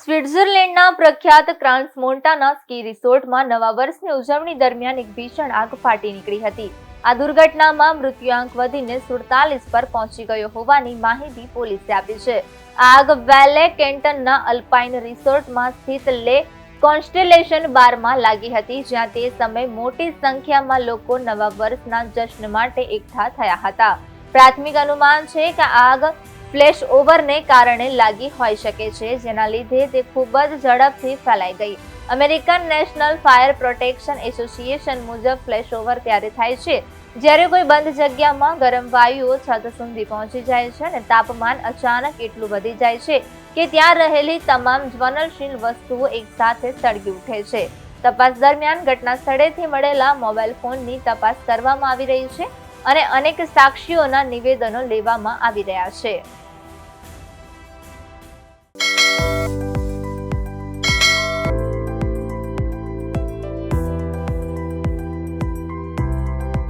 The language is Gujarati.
સ્વિટ્ઝરલેન્ડના પ્રખ્યાત ક્રાન્સ-મોન્ટાના સ્કી રિસોર્ટમાં નવા વર્ષની ઉજવણી દરમિયાન એક ભીષણ આગ ફાટી નીકળી હતી. આ દુર્ઘટનામાં મૃત્યુઆંક વધીને 47 પર પહોંચી ગયો હોવાની માહિતી પોલીસે આપી છે. આગ વેલે કેન્ટનના અલ્પાઇન રિસોર્ટમાં સ્થિત લે કોન્સ્ટેલેશન બારમાં લાગી હતી, જ્યાં તે સમયે મોટી સંખ્યામાં લોકો નવા વર્ષના જશ્ન માટે એકઠા થયા હતા. પ્રાથમિક અનુમાન છે કે આગ ફ્લેશ ઓવરને કારણે લાગી હોઈ શકે છે, જેના લીધે તે ખૂબ જ ઝડપથી ફેલાઈ ગઈ. American national fire protection association મુજબ ફ્લેશ ઓવર ત્યારે થાય છે જ્યારે કોઈ બંધ જગ્યામાં ગરમ વાયુઓ છત સુધી પહોંચી જાય છે અને તાપમાન અચાનક એટલું વધી જાય છે કે ત્યાં રહેલી તમામ જ્વલનશીલ વસ્તુઓ એકસાથે સળગી ઉઠે છે. તપાસ દરમિયાન ઘટના સ્થળેથી મળેલા મોબાઈલ ફોનની તપાસ કરવામાં આવી રહી છે અને અનેક સાક્ષીઓના નિવેદનો લેવામાં આવી રહ્યા છે.